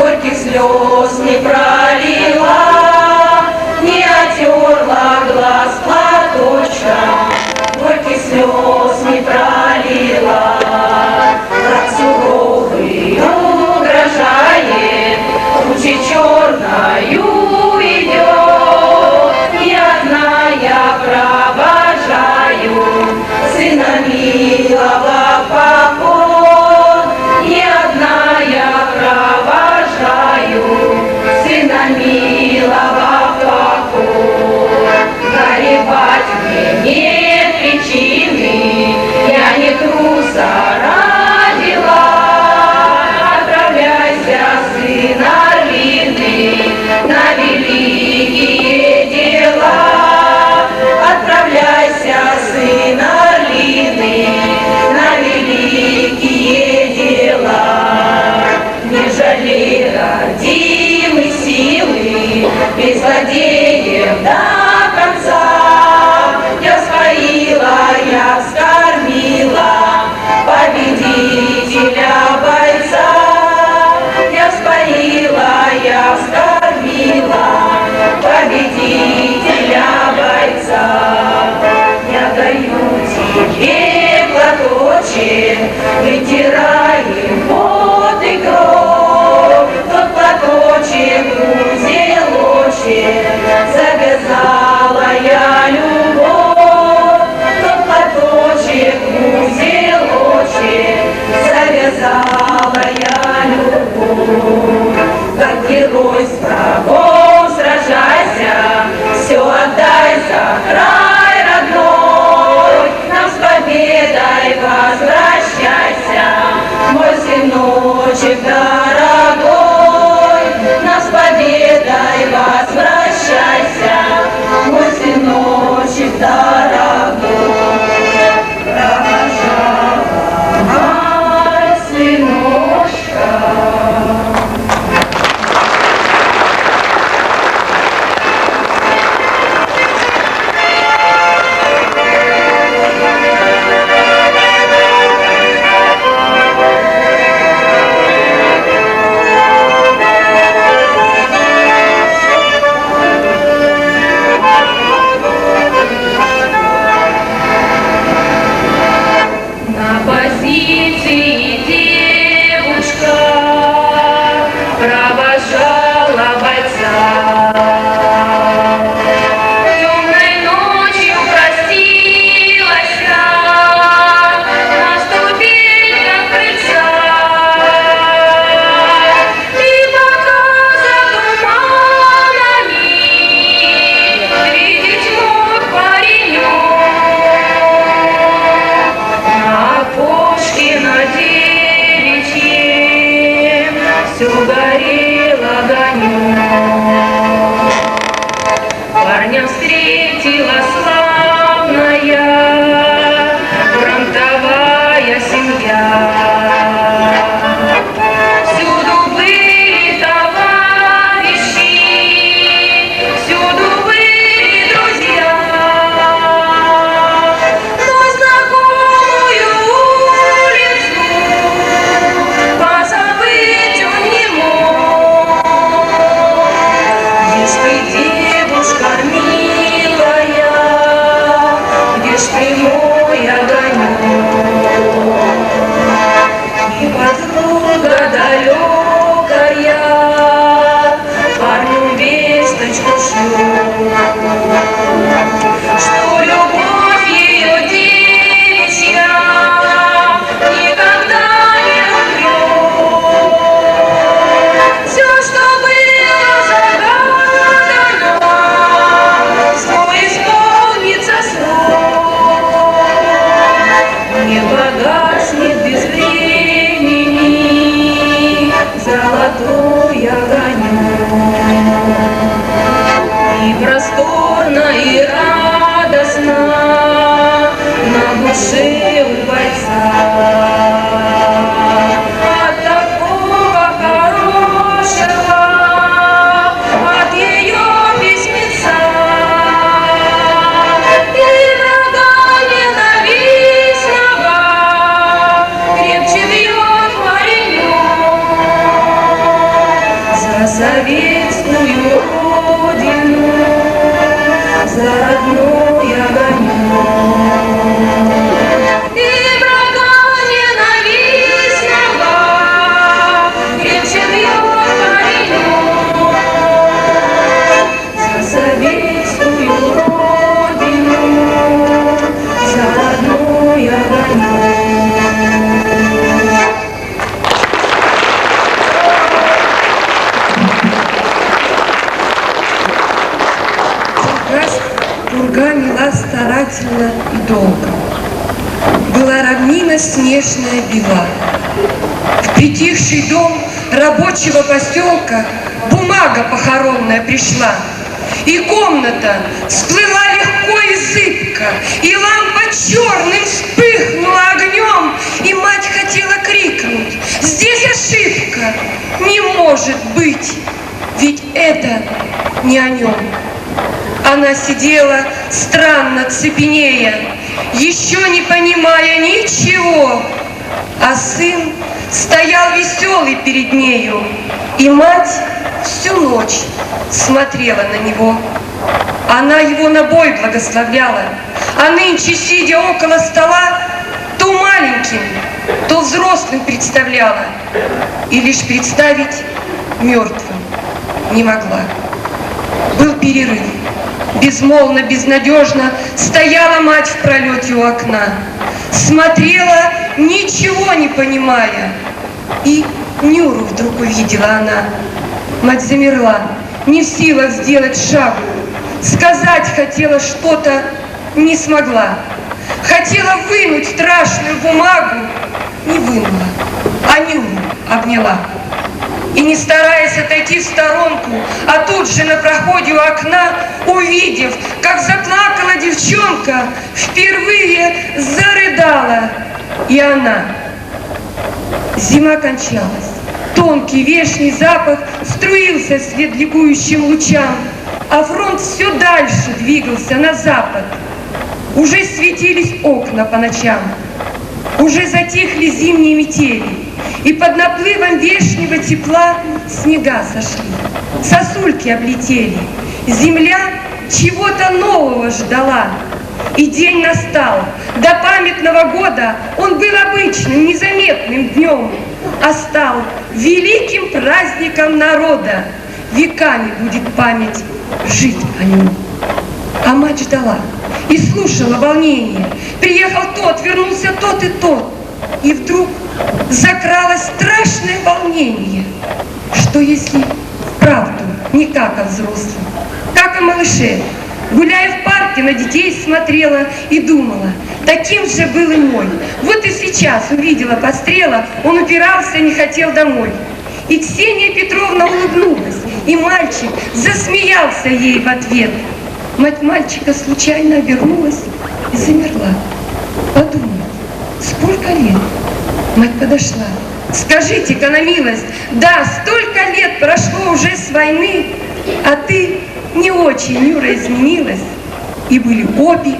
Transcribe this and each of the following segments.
горьких слез не пролила, не отерла глаз платочком, горьких слез не пролила. Враг суровый угрожает, тучей черною идет, не одна я провожаю сына милого в поход, не одна я провожаю сына милого в поход. Горевать мне нет причины, я не труса родила. Отправляйся, сын Орлиный, на великие дела. Отправляйся, сын Орлиный, на великие дела. Не жалей, родимой силы, без злодеев до конца. Я споила, я вскормила победителя бойца. Я споила, я вскормила победителя бойца. Я даю тебе платочек, вытираем пот и кровь. Тот платочек, узелочек, завязала я любовь. Тот платочек, узелочек, завязала я любовь. Как герой с врагом сражайся, все отдай за край родной. Нам с победой возвращайся, мой сыночек дорогой. Нам с победой возвращайся, мой сыночек дорогой. Провожай, сыночка. На позиции девушка провожала бойца. Темной ночью простилась на ступеньках крыльца. И пока за туманами видеть мог паренек, на окошке на девичьем все горел огонек. Парня встретила славная фронтовая семья. Всюду были товарищи, всюду были друзья. Но знакомую улицу позабыть он не мог. Где ж ты, девушка милая, где ж ты, мой огонек? И подруга далекая парню весточку шлет, что любовь ее девичья никогда не умрет. Все, что было загадано, свой исполнится срок. Не погаснет без времени золотой огонек. И просторно, и радостно на душе у бойца. От такого хорошего, от ее письмеца. И врага ненавистного крепче бьет паренек. советскую родину, за родной огонек. И врага ненавистного крепче бьет паренек, за советскую родину, за родной огонек. Пурга мела старательно и долго. Была равнина снежная бела. В притихший дом рабочего поселка бумага похоронная пришла. И комната всплыла легко и зыбко, и лампа черным вспыхнула огнем, и мать хотела крикнуть: «Здесь ошибка! Не может быть! Ведь это не о нем!» Она сидела, странно цепенея, еще не понимая ничего, а сын стоял веселый перед нею, и мать всю ночь смотрела на него. Она его на бой благословляла, а нынче, сидя около стола, то маленьким, то взрослым представляла, и лишь представить мертвым не могла. Был перерыв. Безмолвно, безнадежно стояла мать в пролете у окна, смотрела, ничего не понимая, и Нюру вдруг увидела она. Мать замерла, не в силах сделать шагу, сказать хотела что-то, не смогла. Хотела вынуть страшную бумагу, не вынула, а Нюру обняла. И, не стараясь отойти в сторонку, а тут же на проходе у окна, увидев, как заплакала девчонка, впервые зарыдала и она. Зима кончалась. Тонкий вешний запах струился вслед ликующим лучам, а фронт все дальше двигался на запад. Уже светились окна по ночам, уже затихли зимние метели, и под наплывом вешнего тепла снега сошли, сосульки облетели. Земля чего-то нового ждала, и день настал. До памятного года он был обычным, незаметным днем, а стал великим праздником народа. Веками будет память жить о нем. А мать ждала и слушала волнение. Приехал тот, вернулся тот и тот. И вдруг закралось страшное волнение, что если вправду не как о взрослом, как о малыше, гуляя в парке, на детей смотрела и думала, таким же был и мой. Вот и сейчас увидела пострела, он упирался, не хотел домой. И Ксения Петровна улыбнулась, и мальчик засмеялся ей в ответ. Мать мальчика случайно обернулась и замерла. Подумала, сколько лет? Мать подошла. Скажите-ка на милость, да, столько лет прошло уже с войны, а ты не очень, Нюра, изменилась. И были обе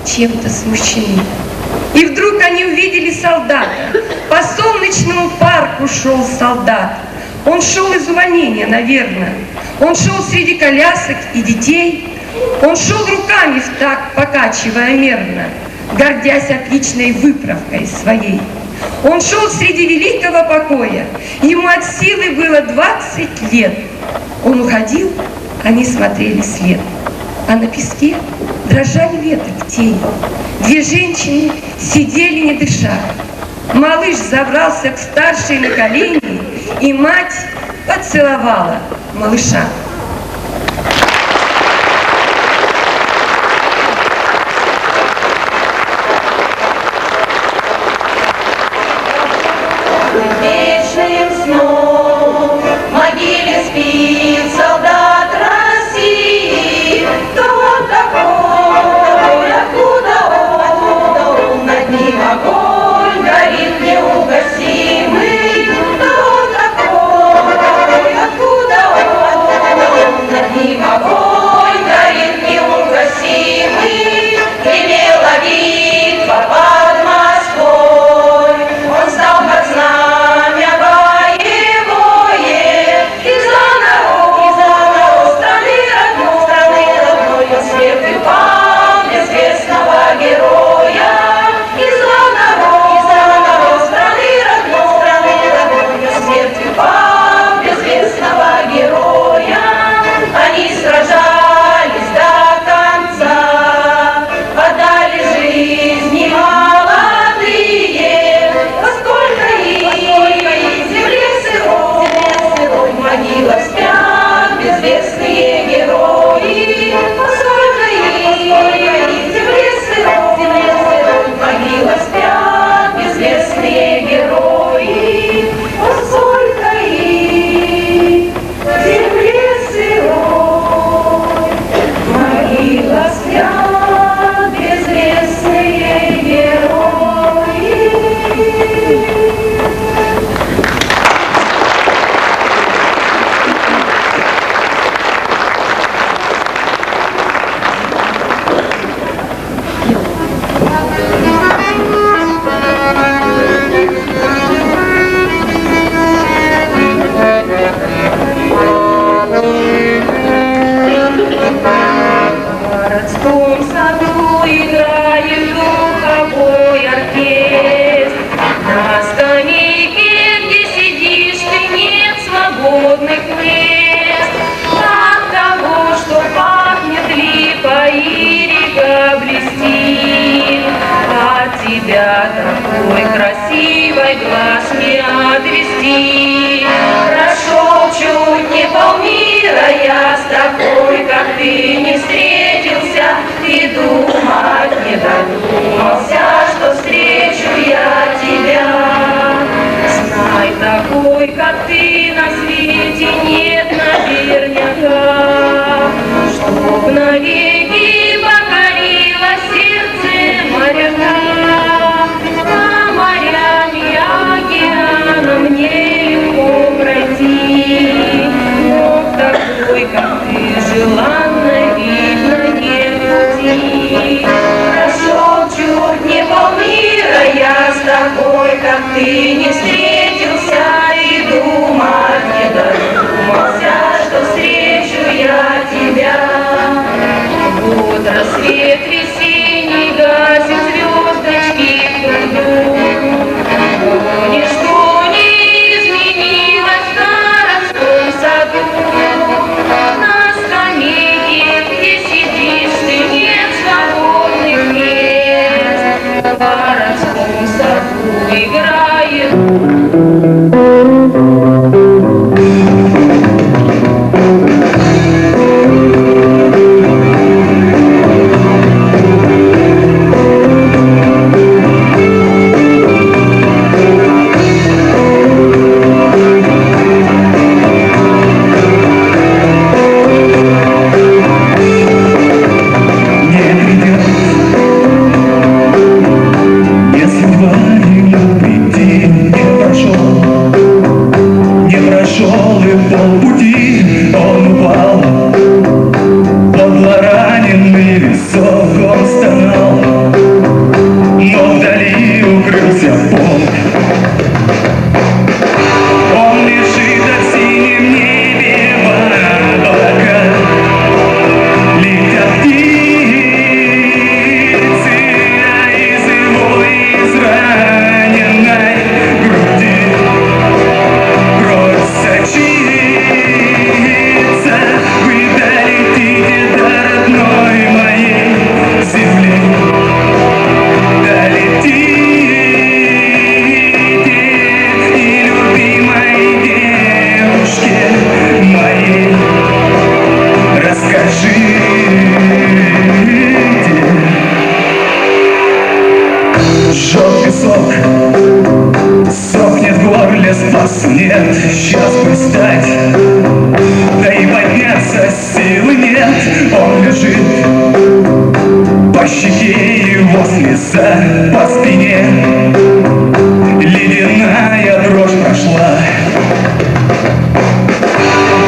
чем-то смущены. И вдруг они увидели солдата. По солнечному парку шел солдат. Он шел из увольнения, наверное. Он шел среди колясок и детей. Он шел руками в такт, покачивая мерно, гордясь отличной выправкой своей. Он шел среди великого покоя. Ему от силы было 20 лет. Он уходил, они смотрели вслед. А на песке дрожали веток тени. Две женщины сидели, не дыша. Малыш забрался к старшей на колени, и мать поцеловала малыша. Вечным сном в могиле спит солдат России. Кто он такой, откуда он, над ним огонь горит неугасимый. Кто он такой, откуда он, навеки покорила сердце моряка. По морям и океанам мне легко пройти, но такой, как ты, желанно видно нет пути. Прошел чуть не полмира, я с такой, как ты, не встретился и думать не додумался, что встречу я тебя. Вот рассвет весенний гасит звездочки в пруду, но ничто не изменилось в городском саду. На скамейке, где сидишь ты, нет свободных мест. В городском саду играет по спине, ледяная дрожь прошла.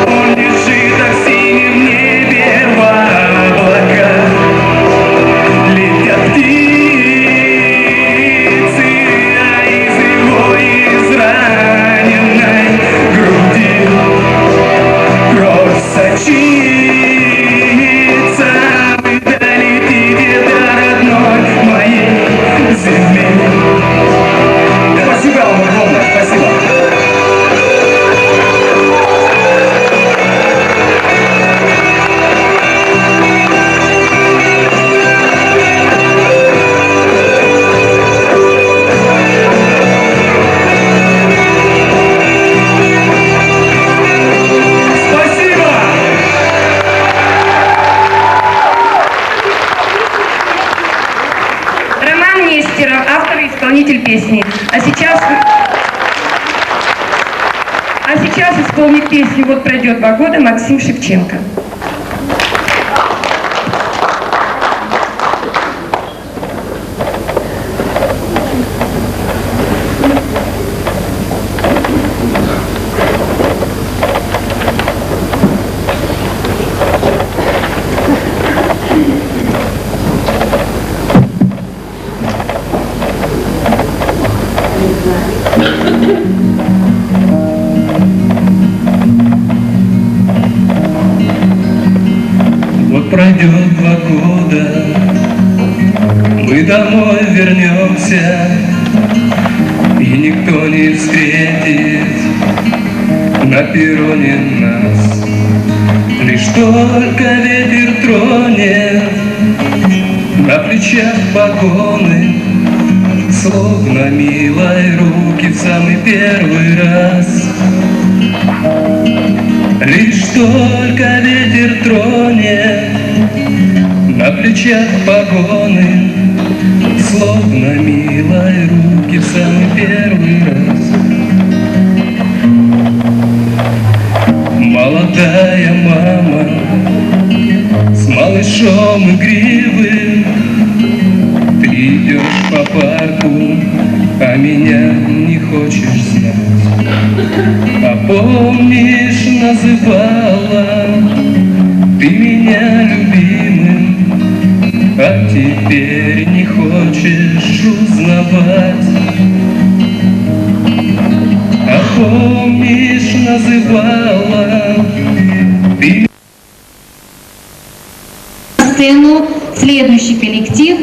Он лежит в синем небе, в облаках летят птицы, а из его израненной груди кровь сочится. Спасибо вам огромное, спасибо. Автор и исполнитель песни. А сейчас исполнит песню «Вот пройдет 2 года» Максим Шевченко. Вот пройдет 2 года, мы домой вернемся, и никто не встретит на перроне нас. Лишь только ветер тронет на плечах погоны, словно милой руки в самый первый раз. Лишь только ветер тронет на плечах погоны, словно милой руки в самый первый раз. Молодая мама с малышом плетешом игривым. Ты идешь по парку, а меня не хочешь знать. А помнишь, называла ты меня любимым, а теперь не хочешь узнавать. А помнишь, называла ты... На сцену следующий коллектив